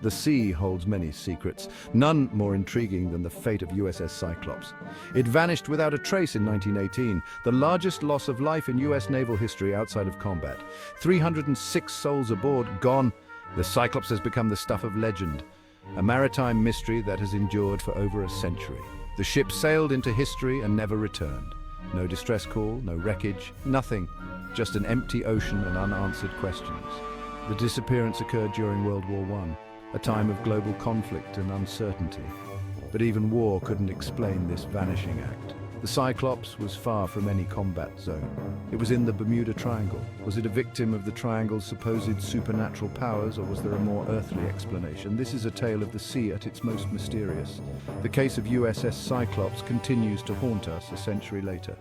The sea holds many secrets, none more intriguing than the fate of USS Cyclops. It vanished without a trace in 1918, the largest loss of life in US naval history outside of combat. 306 souls aboard, gone. The Cyclops has become the stuff of legend, a maritime mystery that has endured for over a century. The ship sailed into history and never returned. No distress call, no wreckage, nothing. Just an empty ocean and unanswered questions. The disappearance occurred during World War I, a time of global conflict and uncertainty. But even war couldn't explain this vanishing act. The Cyclops was far from any combat zone. It was in the Bermuda Triangle. Was it a victim of the triangle's supposed supernatural powers, or was there a more earthly explanation? This is a tale of the sea at its most mysterious. The case of USS Cyclops continues to haunt us a century later.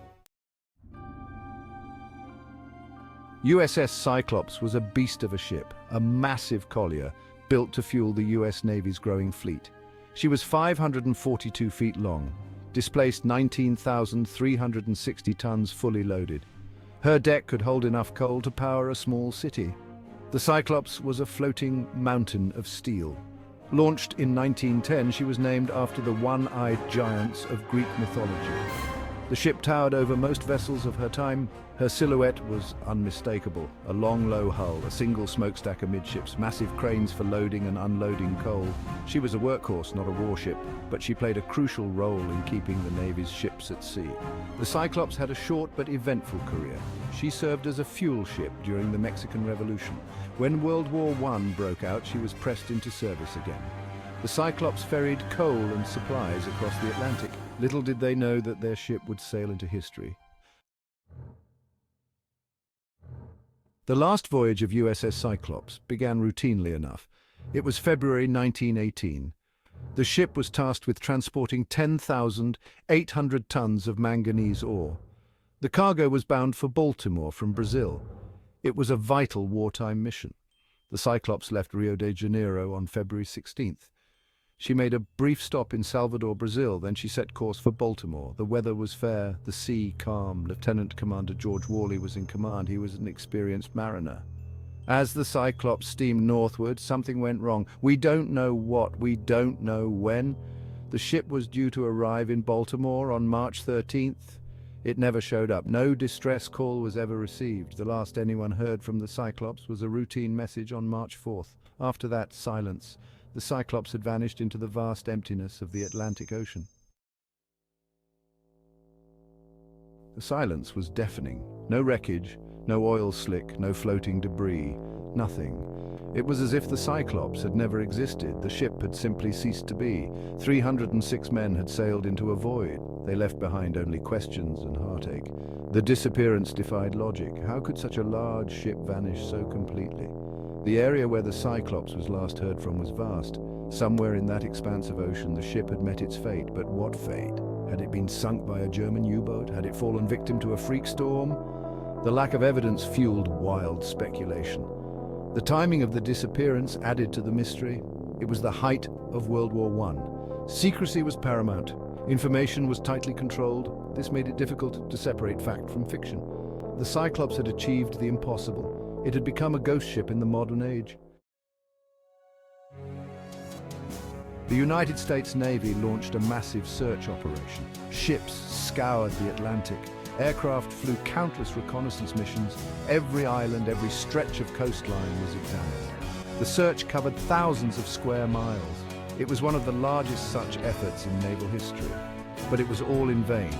USS Cyclops was a beast of a ship, a massive collier, built to fuel the US Navy's growing fleet. She was 542 feet long, displaced 19,360 tons fully loaded. Her deck could hold enough coal to power a small city. The Cyclops was a floating mountain of steel. Launched in 1910, she was named after the one-eyed giants of Greek mythology. The ship towered over most vessels of her time. Her silhouette was unmistakable. A long, low hull, a single smokestack amidships, massive cranes for loading and unloading coal. She was a workhorse, not a warship, but she played a crucial role in keeping the Navy's ships at sea. The Cyclops had a short but eventful career. She served as a fuel ship during the Mexican Revolution. When World War I broke out, she was pressed into service again. The Cyclops ferried coal and supplies across the Atlantic. Little did they know that their ship would sail into history. The last voyage of USS Cyclops began routinely enough. It was February 1918. The ship was tasked with transporting 10,800 tons of manganese ore. The cargo was bound for Baltimore from Brazil. It was a vital wartime mission. The Cyclops left Rio de Janeiro on February 16th. She made a brief stop in Salvador, Brazil, then she set course for Baltimore. The weather was fair, the sea calm. Lieutenant Commander George Worley was in command. He was an experienced mariner. As the Cyclops steamed northward, something went wrong. We don't know what, we don't know when. The ship was due to arrive in Baltimore on March 13th. It never showed up. No distress call was ever received. The last anyone heard from the Cyclops was a routine message on March 4th. After that, silence. The Cyclops had vanished into the vast emptiness of the Atlantic Ocean. The silence was deafening. No wreckage, no oil slick, no floating debris, nothing. It was as if the Cyclops had never existed. The ship had simply ceased to be. 306 men had sailed into a void. They left behind only questions and heartache. The disappearance defied logic. How could such a large ship vanish so completely? The area where the Cyclops was last heard from was vast. Somewhere in that expanse of ocean, the ship had met its fate. But what fate? Had it been sunk by a German U-boat? Had it fallen victim to a freak storm? The lack of evidence fueled wild speculation. The timing of the disappearance added to the mystery. It was the height of World War I. Secrecy was paramount. Information was tightly controlled. This made it difficult to separate fact from fiction. The Cyclops had achieved the impossible. It had become a ghost ship in the modern age. The United States Navy launched a massive search operation. Ships scoured the Atlantic. Aircraft flew countless reconnaissance missions. Every island, every stretch of coastline was examined. The search covered thousands of square miles. It was one of the largest such efforts in naval history. But it was all in vain.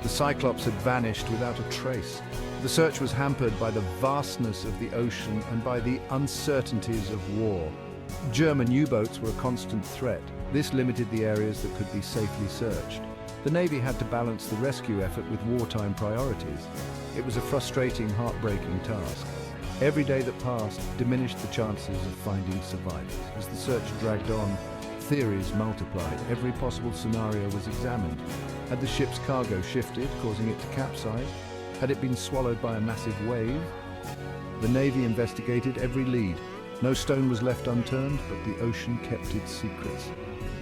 The Cyclops had vanished without a trace. The search was hampered by the vastness of the ocean and by the uncertainties of war. German U-boats were a constant threat. This limited the areas that could be safely searched. The Navy had to balance the rescue effort with wartime priorities. It was a frustrating, heartbreaking task. Every day that passed diminished the chances of finding survivors. As the search dragged on, theories multiplied. Every possible scenario was examined. Had the ship's cargo shifted, causing it to capsize? Had it been swallowed by a massive wave? The Navy investigated every lead. No stone was left unturned, but the ocean kept its secrets.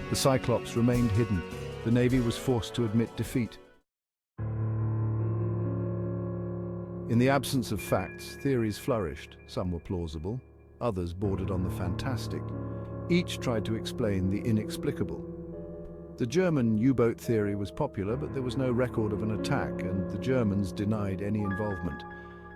The Cyclops remained hidden. The Navy was forced to admit defeat. In the absence of facts, theories flourished. Some were plausible, others bordered on the fantastic. Each tried to explain the inexplicable. The German U-boat theory was popular, but there was no record of an attack, and the Germans denied any involvement.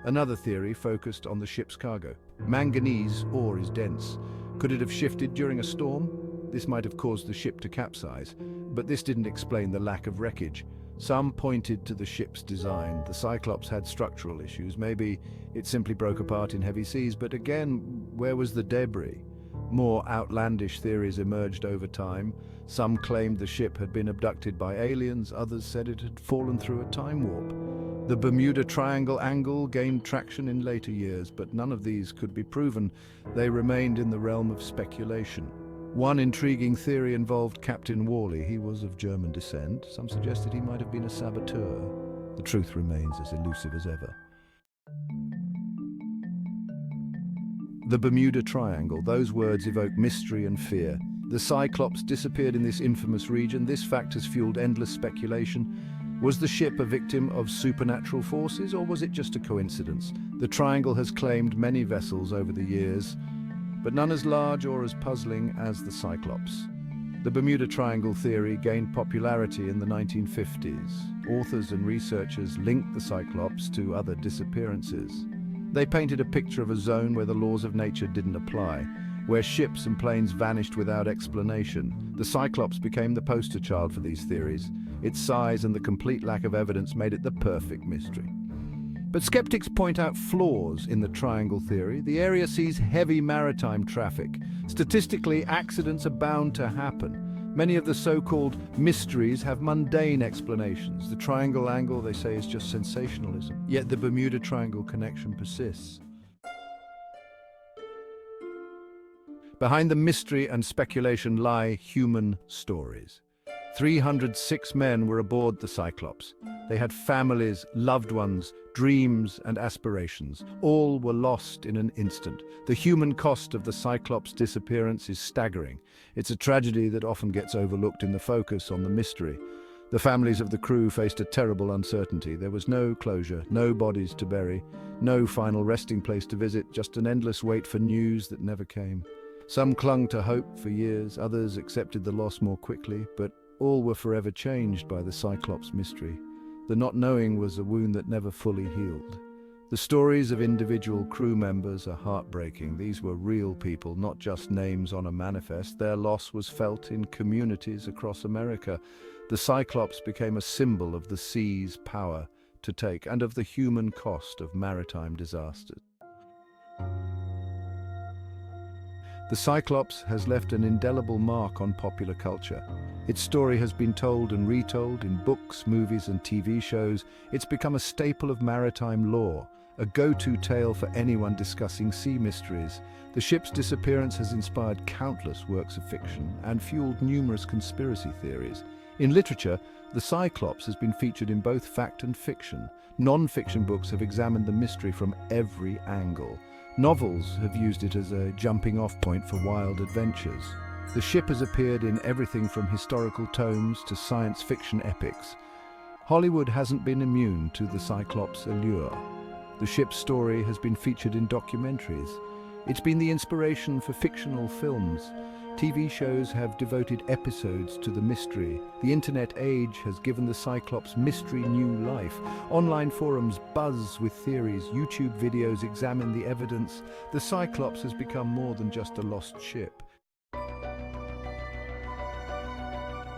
Another theory focused on the ship's cargo. Manganese ore is dense. Could it have shifted during a storm? This might have caused the ship to capsize, but this didn't explain the lack of wreckage. Some pointed to the ship's design. The Cyclops had structural issues. Maybe it simply broke apart in heavy seas, but again, where was the debris? More outlandish theories emerged over time. Some claimed the ship had been abducted by aliens, others said it had fallen through a time warp. The Bermuda Triangle angle gained traction in later years, but none of these could be proven. They remained in the realm of speculation. One intriguing theory involved Captain Worley. He was of German descent. Some suggested he might have been a saboteur. The truth remains as elusive as ever. The Bermuda Triangle. Those words evoke mystery and fear. The Cyclops disappeared in this infamous region. This fact has fueled endless speculation. Was the ship a victim of supernatural forces, or was it just a coincidence? The Triangle has claimed many vessels over the years, but none as large or as puzzling as the Cyclops. The Bermuda Triangle theory gained popularity in the 1950s. Authors and researchers linked the Cyclops to other disappearances. They painted a picture of a zone where the laws of nature didn't apply, where ships and planes vanished without explanation. The Cyclops became the poster child for these theories. Its size and the complete lack of evidence made it the perfect mystery. But skeptics point out flaws in the triangle theory. The area sees heavy maritime traffic. Statistically, accidents are bound to happen. Many of the so-called mysteries have mundane explanations. The triangle angle, they say, is just sensationalism. Yet the Bermuda Triangle connection persists. Behind the mystery and speculation lie human stories. 306 men were aboard the Cyclops. They had families, loved ones, dreams and aspirations. All were lost in an instant. The human cost of the Cyclops' disappearance is staggering. It's a tragedy that often gets overlooked in the focus on the mystery. The families of the crew faced a terrible uncertainty. There was no closure, no bodies to bury, no final resting place to visit, just an endless wait for news that never came. Some clung to hope for years, others accepted the loss more quickly, but all were forever changed by the Cyclops mystery. The not knowing was a wound that never fully healed. The stories of individual crew members are heartbreaking. These were real people, not just names on a manifest. Their loss was felt in communities across America. The Cyclops became a symbol of the sea's power to take and of the human cost of maritime disasters. The Cyclops has left an indelible mark on popular culture. Its story has been told and retold in books, movies, and TV shows. It's become a staple of maritime lore, a go-to tale for anyone discussing sea mysteries. The ship's disappearance has inspired countless works of fiction and fueled numerous conspiracy theories. In literature, the Cyclops has been featured in both fact and fiction. Non-fiction books have examined the mystery from every angle. Novels have used it as a jumping-off point for wild adventures. The ship has appeared in everything from historical tomes to science fiction epics. Hollywood hasn't been immune to the Cyclops' allure. The ship's story has been featured in documentaries. It's been the inspiration for fictional films. TV shows have devoted episodes to the mystery. The internet age has given the Cyclops mystery new life. Online forums buzz with theories. YouTube videos examine the evidence. The Cyclops has become more than just a lost ship.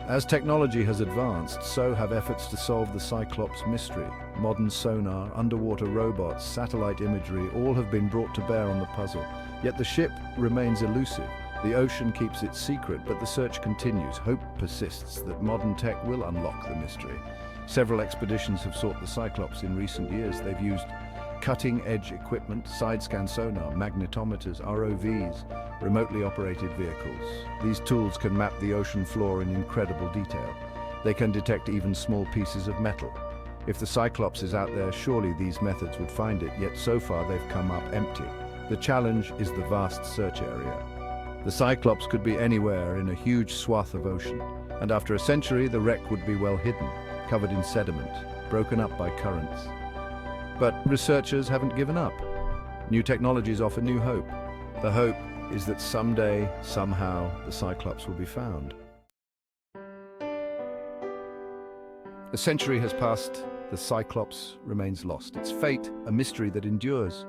As technology has advanced, so have efforts to solve the Cyclops mystery. Modern sonar, underwater robots, satellite imagery, all have been brought to bear on the puzzle. Yet the ship remains elusive. The ocean keeps its secret, but the search continues. Hope persists that modern tech will unlock the mystery. Several expeditions have sought the Cyclops in recent years. They've used cutting-edge equipment, side-scan sonar, magnetometers, ROVs, remotely operated vehicles. These tools can map the ocean floor in incredible detail. They can detect even small pieces of metal. If the Cyclops is out there, surely these methods would find it, yet so far they've come up empty. The challenge is the vast search area. The Cyclops could be anywhere in a huge swath of ocean, and after a century the wreck would be well hidden, covered in sediment, broken up by currents. But researchers haven't given up. New technologies offer new hope. The hope is that someday, somehow, the Cyclops will be found. A century has passed, the Cyclops remains lost. Its fate, a mystery that endures.